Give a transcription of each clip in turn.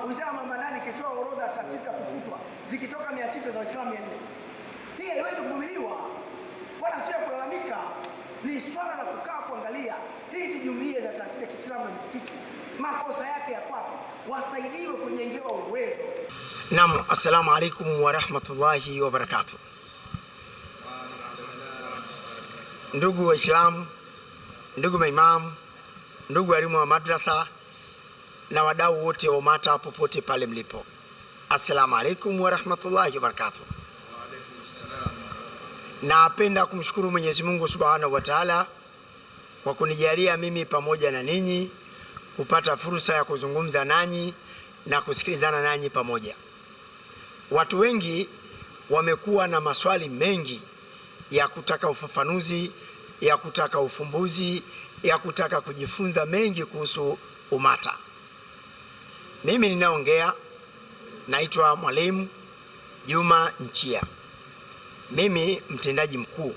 Wizara ya Mambo ya Ndani ikitoa orodha ya taasisi za kufutwa zikitoka 600 za Waislamu 400. Hii haiwezi kuvumiliwa wala sio kulalamika. Ni swala la kukaa kuangalia hizi jumuiya za taasisi za Kiislamu na misikiti makosa yake ya kwapi, wasaidiwe kujengewa uwezo. Naam, assalamu alaikum wa rahmatullahi wa barakatuh. Ndugu Waislamu, ndugu maimamu, ndugu walimu wa madrasa na wadau wote wa UMATA popote pale mlipo, assalamu alaikum wa rahmatullahi wa barakatuh. Napenda kumshukuru Mwenyezi Mungu Subhanahu wa Ta'ala kwa kunijalia mimi pamoja na ninyi kupata fursa ya kuzungumza nanyi na kusikilizana nanyi pamoja. Watu wengi wamekuwa na maswali mengi ya kutaka ufafanuzi, ya kutaka ufumbuzi, ya kutaka kujifunza mengi kuhusu UMATA. Mimi ninaongea naitwa Mwalimu Juma Nchia. Mimi mtendaji mkuu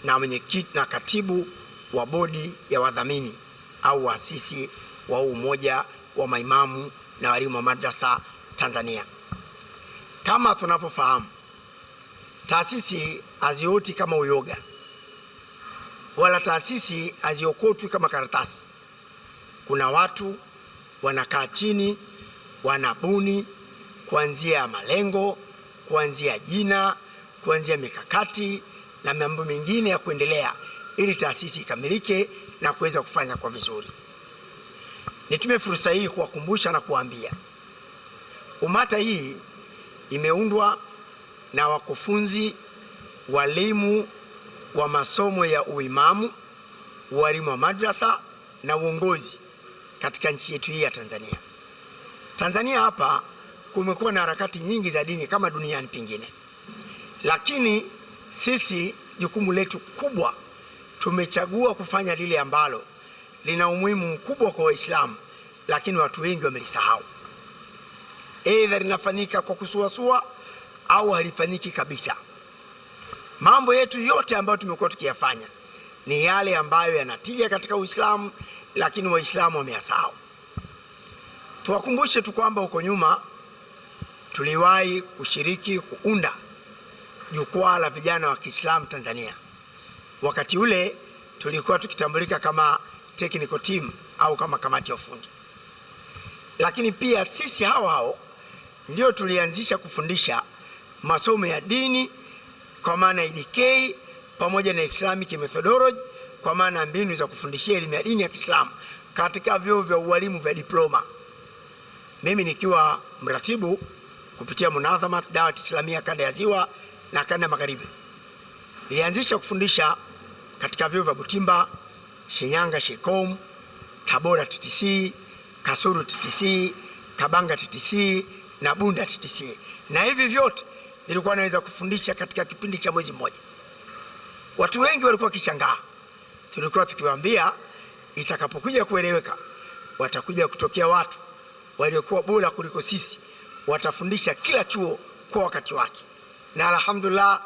na mwenyekiti na katibu wa bodi ya wadhamini au waasisi wa umoja wa maimamu na walimu wa madrasa Tanzania. Kama tunavyofahamu, taasisi hazioti kama uyoga, wala taasisi haziokotwi kama karatasi. Kuna watu wanakaa chini, wanabuni kuanzia malengo, kuanzia jina, kuanzia mikakati na mambo mengine ya kuendelea ili taasisi ikamilike na kuweza kufanya kwa vizuri. Nitumie fursa hii kuwakumbusha na kuambia, UMATA hii imeundwa na wakufunzi, walimu wa masomo ya uimamu, walimu wa madrasa na uongozi katika nchi yetu hii ya Tanzania. Tanzania hapa kumekuwa na harakati nyingi za dini kama duniani pengine, lakini sisi jukumu letu kubwa, tumechagua kufanya lile ambalo lina umuhimu mkubwa kwa Waislamu, lakini watu wengi wamelisahau. Aidha linafanyika kwa kusuasua au halifanyiki kabisa. Mambo yetu yote ambayo tumekuwa tukiyafanya ni yale ambayo yanatija katika Uislamu, lakini Waislamu wameyasahau. Tuwakumbushe tu kwamba huko nyuma tuliwahi kushiriki kuunda jukwaa la vijana wa Kiislamu Tanzania. Wakati ule tulikuwa tukitambulika kama technical team au kama kamati ya ufundi. Lakini pia sisi hao ndio tulianzisha kufundisha masomo ya dini kwa maana IDK pamoja na Islamic methodology kwa maana mbinu za kufundishia elimu ya dini ya Kiislamu katika vyuo vya ualimu vya diploma. Mimi nikiwa mratibu kupitia Munadhamat Dawat Islamia kanda ya Ziwa na kanda Magharibi. Nilianzisha kufundisha katika vyuo vya Butimba, Shinyanga Shekom, Tabora TTC, Kasulu TTC, Kabanga TTC na Bunda TTC. Na hivi vyote nilikuwa naweza kufundisha katika kipindi cha mwezi mmoja. Watu wengi walikuwa kishangaa. Tulikuwa tukiwaambia itakapokuja kueleweka, watakuja kutokea watu waliokuwa bora kuliko sisi, watafundisha kila chuo kwa wakati wake. Na alhamdulillah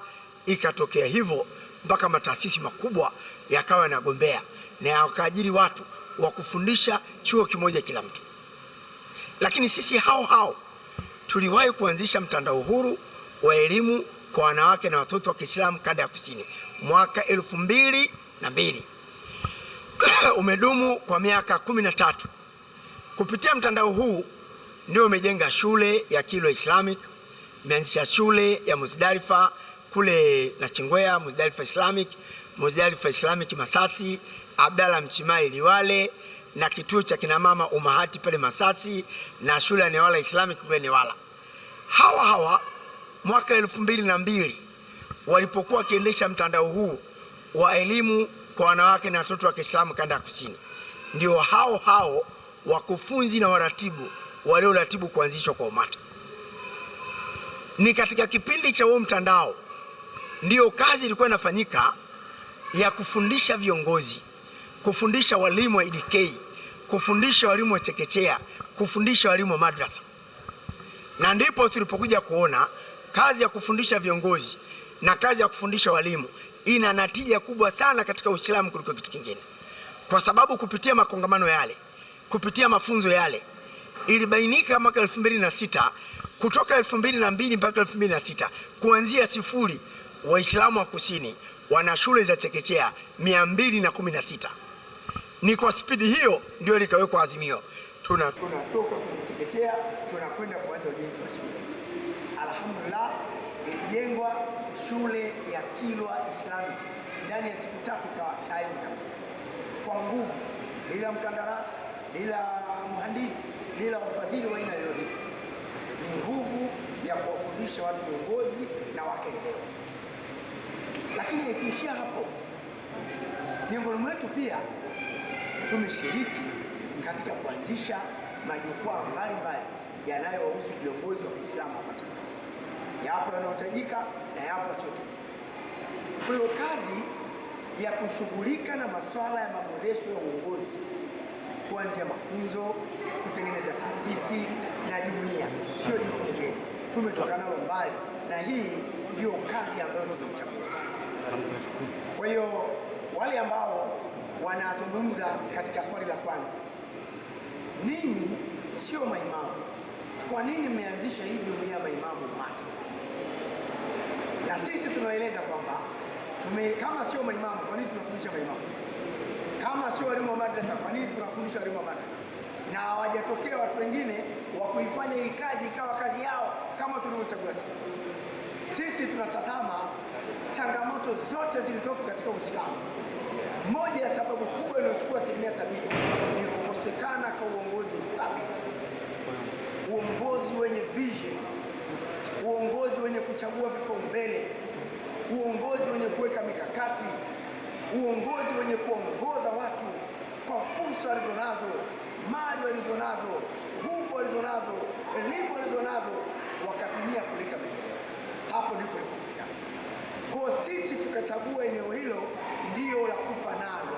ikatokea hivyo mpaka mataasisi makubwa yakawa yanagombea na yakaajiri watu wa kufundisha chuo kimoja kila mtu. Lakini sisi hao tuliwahi kuanzisha mtandao huru wa elimu kwa wanawake na watoto wa Kiislamu kanda ya Kusini mwaka 2002. Umedumu kwa miaka 13. Kupitia mtandao huu ndio umejenga shule ya Kilwa Islamic, umeanzisha shule ya Muzdalifa kule Nachingwea, Muzdalifa Islamic Masasi, Abdalla Mchimai Liwale, na kituo cha kina mama Umahati pale Masasi, na shule ya Newala Islamic kule Newala. Hawa mwaka 2002 walipokuwa wakiendesha mtandao huu wa elimu kwa wanawake na watoto wa Kiislamu kanda ya Kusini, ndio hao wakufunzi na waratibu walioratibu kuanzishwa kwa UMATA. Ni katika kipindi cha huo mtandao ndio kazi ilikuwa inafanyika ya kufundisha viongozi, kufundisha walimu wa IDK, kufundisha walimu wa chekechea, kufundisha walimu wa madrasa. Na ndipo tulipokuja kuona kazi ya kufundisha viongozi na kazi ya kufundisha walimu ina natija kubwa sana katika Uislamu kuliko kitu kingine. Kwa sababu kupitia makongamano yale, kupitia mafunzo yale, ilibainika mwaka 2006, kutoka 2002 mpaka 2006, kuanzia sifuri Waislamu wa kusini wana shule za chekechea 216. Ni kwa spidi hiyo ndio likawekwa azimio. Tunatoka kwenye chekechea tunakwenda kuanza ujenzi wa shule. Alhamdulillah, ilijengwa shule ya Kilwa Islamic ndani ya siku 3 ikawa tayari imekamilika kwa nguvu, bila mkandarasi, bila mhandisi, bila wafadhili wa aina yoyote. Ni nguvu ya kuwafundisha watu uongozi na wakaelewa. Lakini ikiishia hapo, miongoni mwetu pia tumeshiriki katika kuanzisha majukwaa mbalimbali yanayowahusu viongozi wa Kiislamu hapa Tanzania. Yapo yanayotajika na yapo yasiyotajika. Kwa hiyo kazi ya kushughulika na masuala ya maboresho ya uongozi, kuanzia mafunzo, kutengeneza taasisi na jumuiya, sio jambo jingine. Tumetoka nalo mbali na hii ndio kazi ambayo tumeichagua. Kwa hiyo wale ambao wanazungumza katika swali la kwanza, ninyi sio maimamu, kwa nini mmeanzisha hii jumuiya ya maimamu MATA? Na sisi tunaeleza kwamba kama sio maimamu, kwa nini tunafundisha maimamu? Kama sio walimu wa madrasa, kwa nini tunafundisha walimu wa madrasa? Na hawajatokea watu wengine wa kuifanya hii kazi ikawa kazi yao kama tulivyochagua sisi. Sisi tunatazama changamoto zote zilizopo katika Uislamu. Moja ya sababu kubwa inayochukua 70% ni kukosekana kwa uongozi thabiti, uongozi wenye vision, uongozi wenye kuchagua vipaumbele, uongozi wenye kuweka mikakati, uongozi wenye kuongoza watu kwa fursa walizonazo, mali walizonazo, nguvu walizonazo, elimu walizonazo, wakatumia kuleta maendeleo. Hapo ndipo lilipopatikana. Kwa sisi tukachagua eneo hilo ndio la kufa nalo,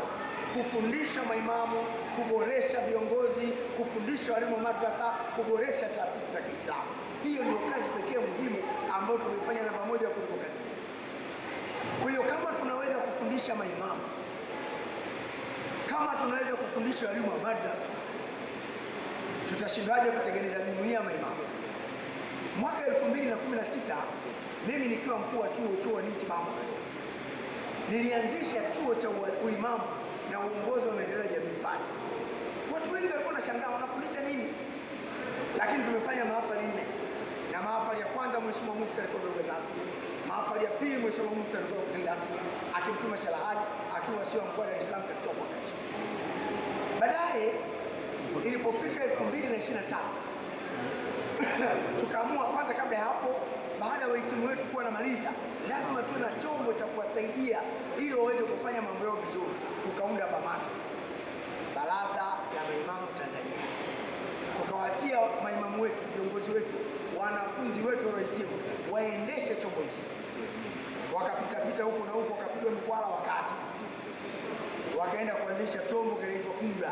kufundisha maimamu, kuboresha viongozi, kufundisha walimu wa madrasa, kuboresha taasisi za Kiislamu. Hiyo ndio kazi pekee muhimu ambayo tumefanya namba moja kuliko kazi nyingine. Kwa hiyo kama tunaweza kufundisha maimamu, kama tunaweza kufundisha walimu wa madrasa, tutashindaje kutengeneza jumuiya ya maimamu? Mwaka 2016 mimi nikiwa mkuu wa chuo Walimu Kibamba, nilianzisha chuo cha uimamu na uongozi wa maendeleo ya jamii pale. Watu wengi walikuwa wanashangaa wanafundisha nini? Lakini tumefanya mahafali 4. Na mahafali ya kwanza Mheshimiwa Mufti alikuwa mgeni rasmi. Mahafali ya pili Mheshimiwa Mufti alikuwa mgeni rasmi akimtuma Shalahadi akiwa chuo mkuu wa Dar es Salaam katika mwaka hicho. Baadaye ilipofika 2023 tukaamua kwanza, kabla ya hapo, baada ya wahitimu wetu kuwa namaliza, lazima tuwe na chombo cha kuwasaidia ili waweze kufanya mambo yao vizuri. Tukaunda BAMATA, Baraza la Maimamu Tanzania. Tukawaachia maimamu wetu, viongozi wetu, wanafunzi wetu waliohitimu waendeshe chombo hichi. Wakapita huko na huko, wakapigwa mikwala, wakati wakaenda kuanzisha chombo kinaitwa UMDA,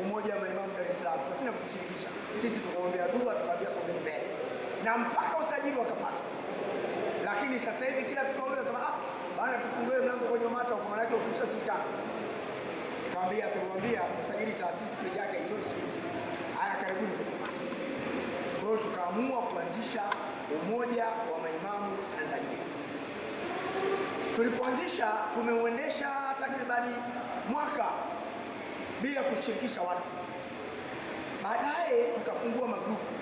Umoja wa Maimamu Dar es Salaam, pasina kutushirikisha. Sisi tukaombea dua, tukaambia songeni mbele, na mpaka usajili wakapata. Lakini sasa hivi kila tukaona sema bana, tufungue mlango kwenye MATA kwa maana yake ukisha shirikana. Tukamwambia usajili taasisi pekee yake haitoshi. Haya, karibuni kwenye MATA. Kwa hiyo tukaamua kuanzisha Umoja wa Maimamu Tanzania. Tulipoanzisha tumeuendesha takribani mwaka bila kushirikisha watu. Baadaye tukafungua magrupu,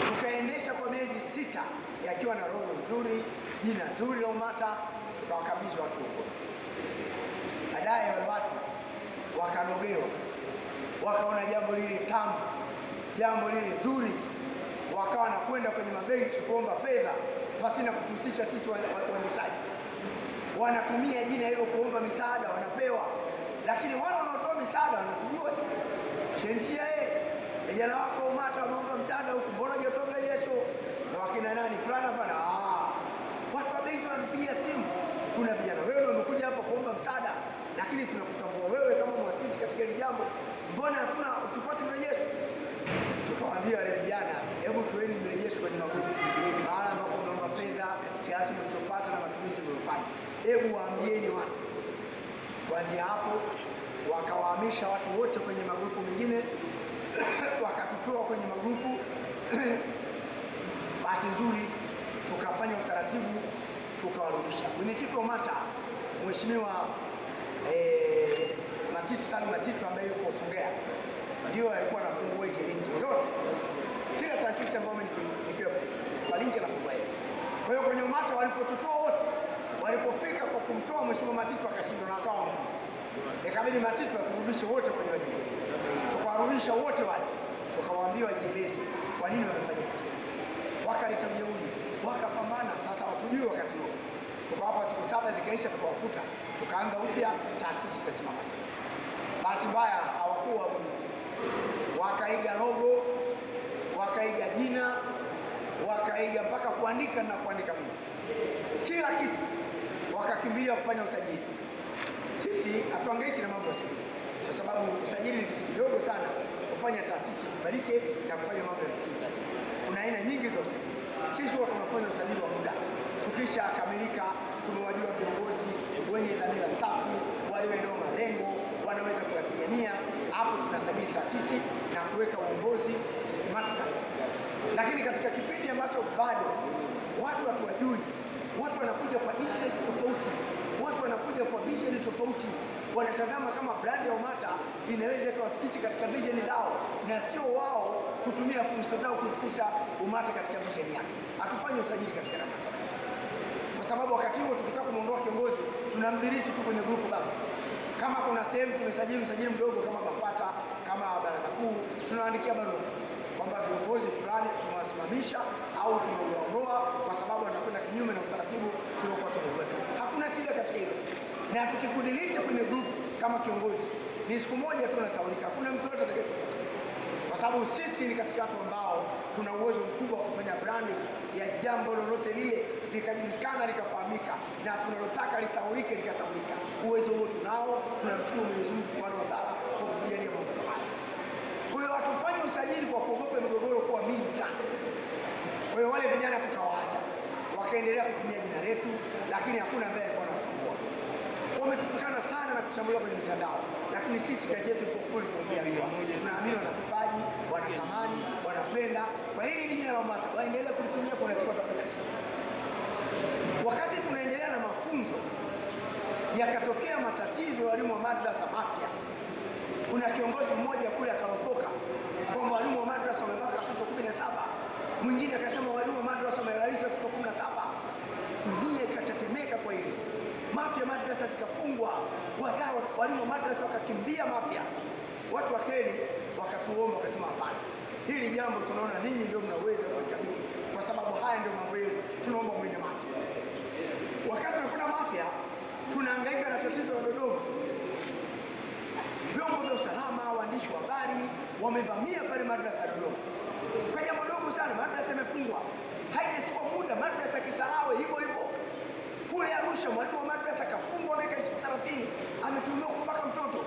tukaendesha kwa miezi 6 yakiwa na roho nzuri, jina zuri la UMATA, tukawakabidhi watu uongozi. Baadaye wale watu wakanogewa, wakaona jambo lile tamu, jambo lile zuri, wakawa na kwenda kwenye mabenki kuomba fedha pasina kutuhusisha sisi waendeshaji. Wanatumia jina hilo kuomba misaada, wanapewa. Lakini wale wanaotoa misaada wanatujua sisi. Shentia vijana wako UMATA wameomba msaada huku, mbona hujatoa mrejesho? Na wakina nani fulani hapana. Watu wa benki wanatupigia simu, kuna vijana wewe wamekuja hapa kuomba msaada, lakini tunakutambua wewe kama muasisi katika hili jambo, mbona hatuna tupate mrejesho? Tukawaambia wale vijana, hebu tueni mrejesho kwenye magrupu, mahala ambako mnaomba fedha, kiasi mlichopata na matumizi mliofanya, hebu waambieni watu. Kuanzia hapo wakawahamisha watu wote kwenye magrupu mengine wakatutoa kwenye Bahati nzuri tukafanya utaratibu tukawarudisha. Mwenyekiti wa UMATA Mheshimiwa Matitu Salim Matitu ambaye yuko Songea ndio alikuwa anafungua hizo linki zote, kila taasisi ambayo nikiwepo kwa linki anafungua yeye. Kwa hiyo kwenye UMATA walipotutoa wote, walipofika kwa kumtoa Mheshimiwa Matitu akashindwa na akawa mkuu, ikabidi Matitu aturudishe wote kwenye wajibu. Tukawarudisha wote wale, tukawaambia wajieleze kwa nini wamefanya hivi. Wakaleta ujeuri, wakapambana. Sasa watujui wakati huo, tukawapa siku 7 zikaisha, tukawafuta, tukaanza upya, taasisi ikasimama. Bahati mbaya hawakuwa wabunifu, wakaiga logo, wakaiga jina, wakaiga mpaka kuandika na kuandika mimi kila kitu, wakakimbilia kufanya usajili. Sisi hatuhangaiki na mambo ya usajili kwa sababu usajili ni kitu kidogo sana kufanya taasisi kubalike na kufanya mambo ya msingi. Kuna aina nyingi za usajili. Sisi huwa tunafanya usajili wa muda. Tukisha kamilika, tumewajua viongozi wenye dhamira safi, walioelewa malengo, wanaweza kuyapigania. Hapo tunasajili taasisi na kuweka uongozi systematically. Lakini katika kipindi ambacho bado watu hatuwajui, watu wanakuja kwa interest tofauti, watu wanakuja kwa vision tofauti, wanatazama kama brand ya UMATA inaweza kuwafikisha katika vision zao na sio wao kutumia fursa zao kufikisha UMATA katika vision yake. Hatufanyi usajili katika namna kama, kwa sababu wakati huo tukitaka kumuondoa kiongozi tunamdiriti tu kwenye grupu basi. Kama kuna sehemu tumesajili usajili mdogo kama BAKWATA, kama baraza kuu, tunaandikia barua kwamba viongozi fulani tunawasimamisha au tunawaondoa kwa sababu wanakwenda kinyume na utaratibu tuliokuwa tumeweka. Hakuna shida katika hilo, na tukikudelete kwenye group kama kiongozi ni siku moja tu unasaulika, hakuna mtu yote atakaye, kwa sababu sisi ni katika watu ambao tuna uwezo mkubwa wa kufanya branding ya jambo lolote lile likajulikana likafahamika, na tunalotaka lisaulike likasaulika. Uwezo huo tunao, tunamshukuru Mwenyezi Mungu Subhanahu wa Ta'ala kwa kutujalia mambo kama haya. Kwa hiyo hatufanye usajili kwa kuogopa migogoro kuwa mingi sana. Kwa hiyo wale vijana tukawaacha, wakaendelea kutumia jina letu, lakini hakuna ambaye alikuwa anatambua. Wametutukana sana na kushambulia kwenye mitandao, lakini sisi kazi yetu iko kule kuambia tunaamini wana vipaji, wanatamani, wanapenda. Kwa hili jina la UMATA waendelee kulitumia kwa siku watafanya. Wakati tunaendelea na mafunzo, yakatokea matatizo ya walimu wa madrasa mafia. Kuna kiongozi mmoja kule akaropoka kwamba walimu wa madrasa wamebaka watoto 17. Mwingine akasema walimu wa madrasa wamelalisha watoto 17. Dunia ikatetemeka kwa hili. Mafia madrasa zikafungwa, wazao walimu wa madrasa wakakimbia mafia. Watu wa kheri wakatuomba, wakasema hapana, hili jambo tunaona ninyi ndio mnaweza kulikabili kwa sababu haya ndio mambo yenu, tunaomba mwende mafia. Wakati tunakwenda mafia, tunahangaika na tatizo la Dodoma. Vyombo vya usalama, waandishi wa habari wamevamia pale madrasa ya Dodoma kwa jambo dogo sana. Madrasa imefungwa, haijachukua muda madrasa Kisarawe hivyo hivyo. Kule Arusha mwalimu wa madrasa kafungwa miaka 30, ametumiwa kupaka mtoto.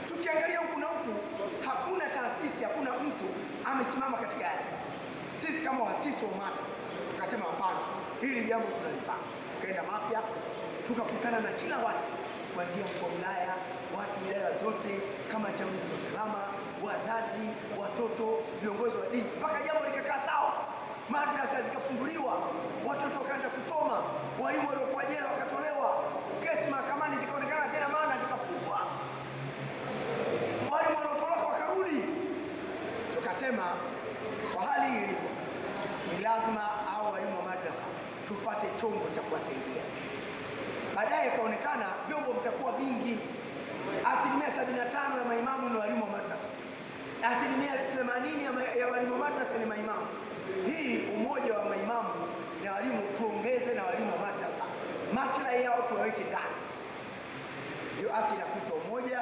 Tukiangalia huku na huku, hakuna taasisi, hakuna mtu amesimama katika hali. Sisi kama waasisi wa UMATA tukasema hapana, hili jambo tunalifanya. Tukaenda mafia, tukakutana na kila watu kuanzia mkuu wa wilaya, watu wilaya zote, kama chama cha usalama, wazazi, watoto, viongozi wa dini, mpaka jambo likakaa sawa. Madrasa zikafunguliwa, watoto wakaanza kusoma, walimu waliokuwa jela wakatolewa, kesi mahakamani zikaonekana hazina maana, zikafutwa, walimu waliotoroka wakarudi. Tukasema kwa hali hii ilivyo, ni lazima hao walimu wa madrasa tupate chombo cha kuwasaidia. Baadaye ikaonekana vyombo vitakuwa vingi. 75% ya maimamu ni walimu wa madrasa, 80% ya walimu wa madrasa ni maimamu. Hii umoja wa maimamu na walimu tuongeze na walimu wa madrasa, maslahi yao tuwaweke ndani. Ndio asili ya kuitwa umoja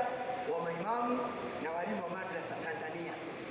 wa maimamu na walimu wa madrasa Tanzania.